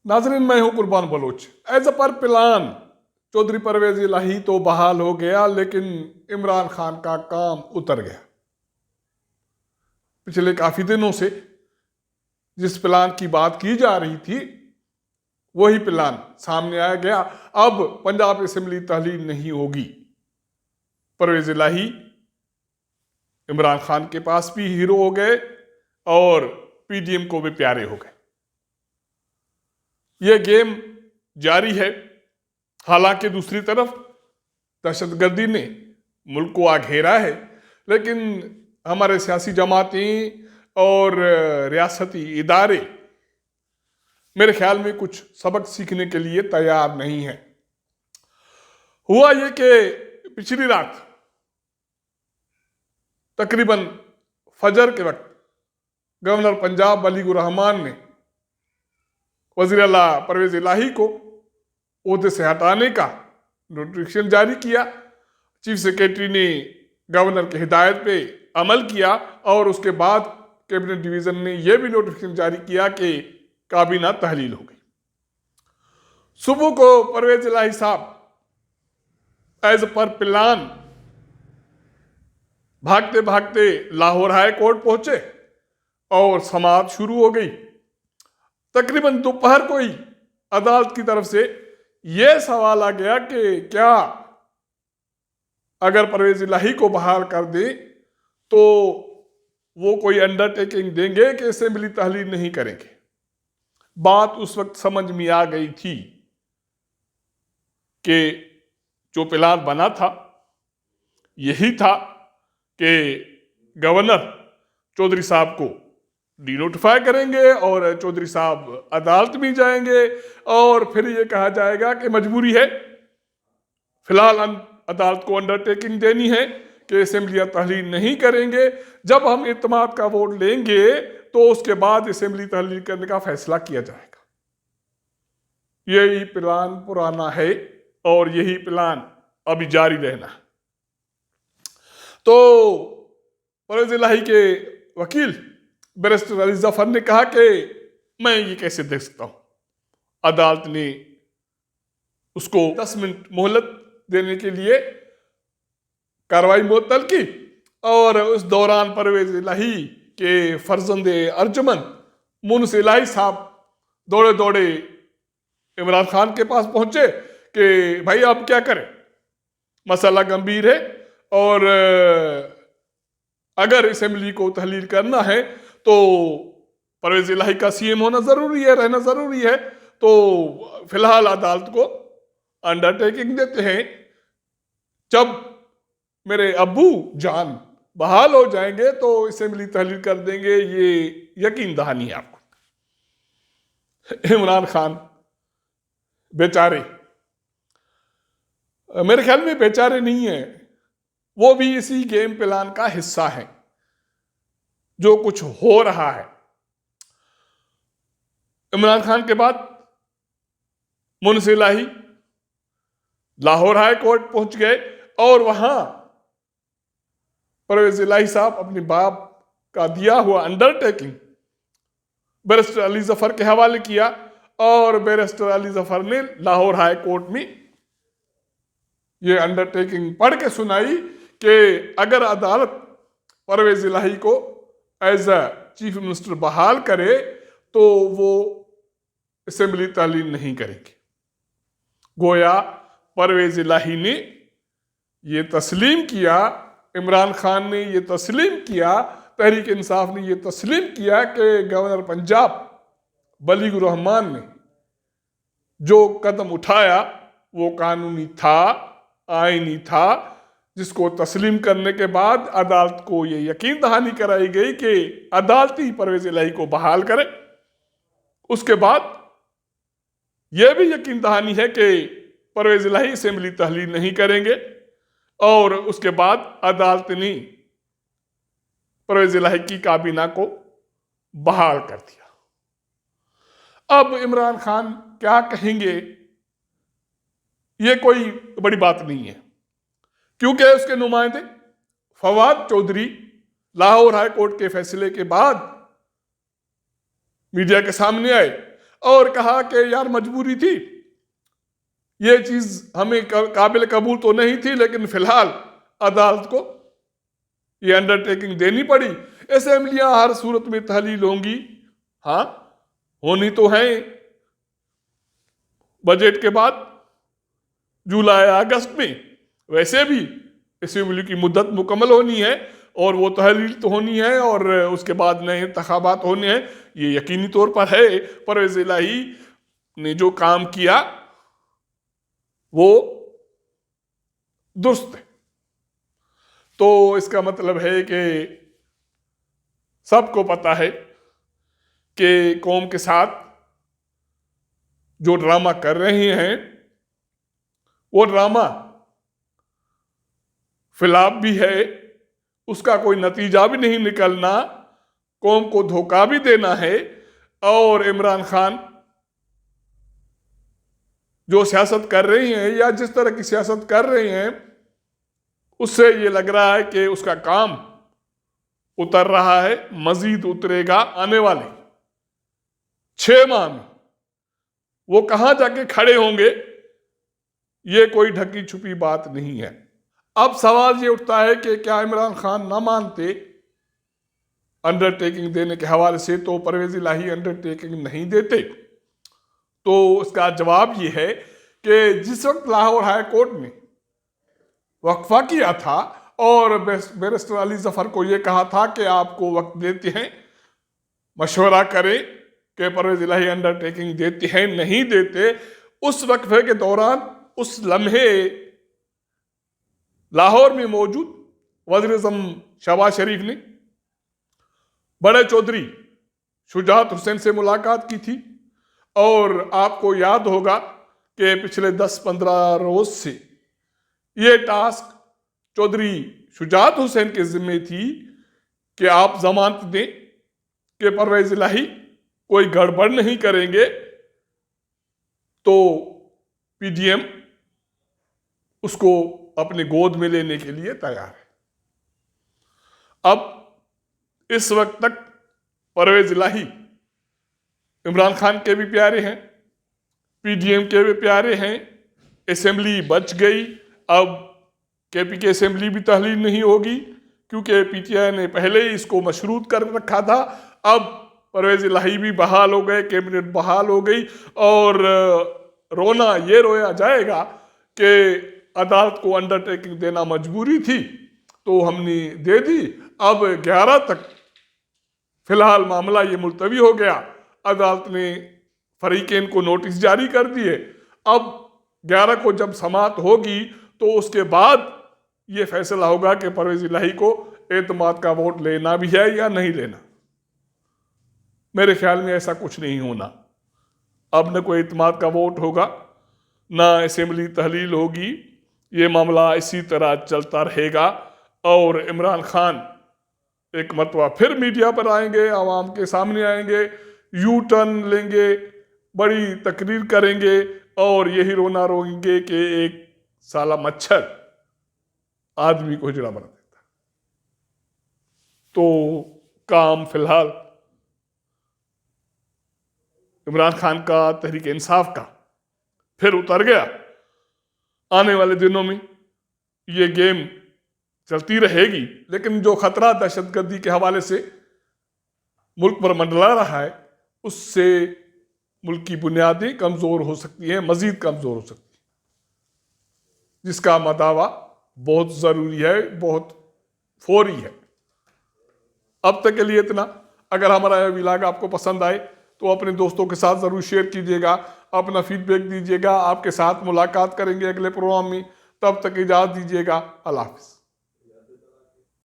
नाजरीन, मैं हूं कुर्बान बलोच। एज अ पर प्लान चौधरी परवेज इलाही तो बहाल हो गया, लेकिन इमरान खान का काम उतर गया। पिछले काफी दिनों से जिस प्लान की बात की जा रही थी वही प्लान सामने आ गया। अब पंजाब असेंबली तहलील नहीं होगी। परवेज इलाही इमरान खान के पास भी हीरो हो गए और पीडीएम को भी प्यारे हो गए। यह गेम जारी है। हालांकि दूसरी तरफ दहशतगर्दी ने मुल्क को घेरा है, लेकिन हमारे सियासी जमातें और रियासती इदारे मेरे ख्याल में कुछ सबक सीखने के लिए तैयार नहीं है। हुआ ये कि पिछली रात तकरीबन फजर के वक्त गवर्नर पंजाब वलीउर रहमान ने वज़ीर आला परवेज इलाही को ओहदे से हटाने का नोटिफिकेशन जारी किया। चीफ सेक्रेटरी ने गवर्नर की हिदायत पे अमल किया और उसके बाद कैबिनेट डिवीजन ने यह भी नोटिफिकेशन जारी किया कि काबीना तहलील हो गई। सुबह को परवेज इलाही साहब एज पर प्लान भागते भागते लाहौर हाई कोर्ट पहुंचे और समाअत शुरू हो गई। तकरीबन दोपहर को ही अदालत की तरफ से यह सवाल आ गया कि क्या अगर परवेज इलाही को बहाल कर दे तो वो कोई अंडरटेकिंग देंगे कि असेंबली तहलील नहीं करेंगे। बात उस वक्त समझ में आ गई थी कि जो प्लान बना था यही था कि गवर्नर चौधरी साहब को डिनोटिफाई करेंगे और चौधरी साहब अदालत में जाएंगे और फिर ये कहा जाएगा कि मजबूरी है, फिलहाल अदालत को अंडरटेकिंग देनी है कि असेंबली तहलील नहीं करेंगे। जब हम इत्तेमाद का वोट लेंगे तो उसके बाद असेंबली तहलील करने का फैसला किया जाएगा। यही प्लान पुराना है और यही प्लान अभी जारी रहना है। तो परवेज इलाही के वकील बैरिस्टर अली जफर ने कहा कि मैं ये कैसे देख सकता हूं। अदालत ने उसको 10 मिनट मोहलत देने के लिए कार्रवाई मुअत्तल की और उस दौरान परवेज इलाही के फर्जंदे अर्जुमन मुनस इलाही साहब दौड़े दौड़े इमरान खान के पास पहुंचे कि भाई आप क्या करें, मसला गंभीर है और अगर असेंबली को तहलील करना है तो परवेज इलाही का सीएम होना जरूरी है, रहना जरूरी है। तो फिलहाल अदालत को अंडरटेकिंग देते हैं, जब मेरे अब्बू जान बहाल हो जाएंगे तो असेंबली तहलील कर देंगे। ये यकीन दहानी है आपको। इमरान खान बेचारे, मेरे ख्याल में बेचारे नहीं है, वो भी इसी गेम प्लान का हिस्सा है। जो कुछ हो रहा है, इमरान खान के बाद मुनस इलाही लाहौर हाई कोर्ट पहुंच गए और वहां परवेज इलाही साहब अपने बाप का दिया हुआ अंडरटेकिंग बैरिस्टर अली जफर के हवाले किया और बैरिस्टर अली जफर ने लाहौर हाई कोर्ट में ये अंडरटेकिंग पढ़ के सुनाई कि अगर अदालत परवेज इलाही को एज अ चीफ मिनिस्टर बहाल करे तो वो असेंबली तहलील नहीं करेंगे। गोया परवेज इलाही ने ये तस्लीम किया, इमरान खान ने ये तस्लीम किया, तहरीक इंसाफ ने ये तस्लीम किया कि गवर्नर पंजाब वलीउर रहमान ने जो कदम उठाया वो कानूनी था, आईनी था, जिसको तस्लीम करने के बाद अदालत को ये यकीन दहानी कराई गई कि अदालत ही परवेज इलाही को बहाल करे। उसके बाद यह भी यकीन दहानी है कि परवेज इलाही असेंबली तहलील नहीं करेंगे और उसके बाद अदालत ने परवेज इलाही की काबीना को बहाल कर दिया। अब इमरान खान क्या कहेंगे ये कोई बड़ी बात नहीं है, क्योंकि उसके नुमाइंदे फवाद चौधरी लाहौर हाई कोर्ट के फैसले के बाद मीडिया के सामने आए और कहा कि यार मजबूरी थी, ये चीज हमें काबिल कबूल तो नहीं थी, लेकिन फिलहाल अदालत को ये अंडरटेकिंग देनी पड़ी। असेंबलियां हर सूरत में तहलील होंगी, हाँ होनी तो है बजट के बाद जुलाई अगस्त में, वैसे भी असेंबली की मुद्दत मुकम्मल होनी है और वो तहलील तो होनी है और उसके बाद नए इंतखाबात होने हैं। ये यकीनी तौर पर है। परवेज इलाही ने जो काम किया वो दुरुस्त है। तो इसका मतलब है कि सबको पता है कि कौम के साथ जो ड्रामा कर रहे हैं वो ड्रामा फिलाप भी है, उसका कोई नतीजा भी नहीं निकलना, कौम को धोखा भी देना है। और इमरान खान जो सियासत कर रही हैं या जिस तरह की सियासत कर रहे हैं, उससे ये लग रहा है कि उसका काम उतर रहा है, मजीद उतरेगा। आने वाले 6 माह में वो कहां जाके खड़े होंगे, ये कोई ढकी छुपी बात नहीं है। अब सवाल ये उठता है कि क्या इमरान खान ना मानते अंडरटेकिंग देने के हवाले से, तो परवेज इलाही अंडरटेकिंग नहीं देते। तो उसका जवाब ये है कि जिस वक्त लाहौर हाई कोर्ट ने वक्फा किया था और बैरिस्टर अली जफर को ये कहा था कि आपको वक्त देते हैं, मशवरा करें कि परवेज इलाही अंडरटेकिंग देते हैं नहीं देते, उस वक्फे के दौरान उस लम्हे लाहौर में मौजूद वज़ीर-ए-आज़म शहबाज शरीफ ने बड़े चौधरी शुजात हुसैन से मुलाकात की थी। और आपको याद होगा कि पिछले 10-15 रोज से ये टास्क चौधरी शुजात हुसैन के जिम्मे थी कि आप जमानत दें कि परवेज इलाही कोई गड़बड़ नहीं करेंगे, तो पीडीएम उसको अपने गोद में लेने के लिए तैयार है। अब इस वक्त तक परवेज इलाही इमरान खान के भी प्यारे हैं, पीडीएम के भी प्यारे हैं। असेंबली बच गई, अब केपी की असेंबली भी तहलील नहीं होगी क्योंकि पीटीआई ने पहले ही इसको मशरूत कर रखा था। अब परवेज इलाही भी बहाल हो गए, कैबिनेट बहाल हो गई और रोना ये रोया जाएगा कि अदालत को अंडरटेकिंग देना मजबूरी थी तो हमने दे दी। अब 11 तक फिलहाल मामला ये मुलतवी हो गया, अदालत ने फरीकेन को नोटिस जारी कर दिए। अब 11 को जब समाअत होगी तो उसके बाद ये फैसला होगा कि परवेज इलाही को एतमाद का वोट लेना भी है या नहीं लेना। मेरे ख्याल में ऐसा कुछ नहीं होना। अब न कोई एतमाद का वोट होगा, ना असेंबली तहलील होगी, ये मामला इसी तरह चलता रहेगा और इमरान खान एक मरतबा फिर मीडिया पर आएंगे, आवाम के सामने आएंगे, यू टर्न लेंगे, बड़ी तकरीर करेंगे और यही रोना रोएंगे कि एक साला मच्छर आदमी को हिजड़ा बना देता। तो काम फिलहाल इमरान खान का तहरीक इंसाफ का फिर उतर गया। आने वाले दिनों में ये गेम चलती रहेगी, लेकिन जो खतरा दहशतगर्दी के हवाले से मुल्क पर मंडरा रहा है उससे मुल्क की बुनियादें कमजोर हो सकती हैं, मजीद कमजोर हो सकती हैं, जिसका मदावा बहुत जरूरी है, बहुत फौरी है। अब तक के लिए इतना। अगर हमारा यह व्लॉग आपको पसंद आए तो अपने दोस्तों के साथ जरूर शेयर कीजिएगा, अपना फीडबैक दीजिएगा। आपके साथ मुलाकात करेंगे अगले प्रोग्राम में, तब तक इजाजत दीजिएगा। अल्लाह हाफिज़।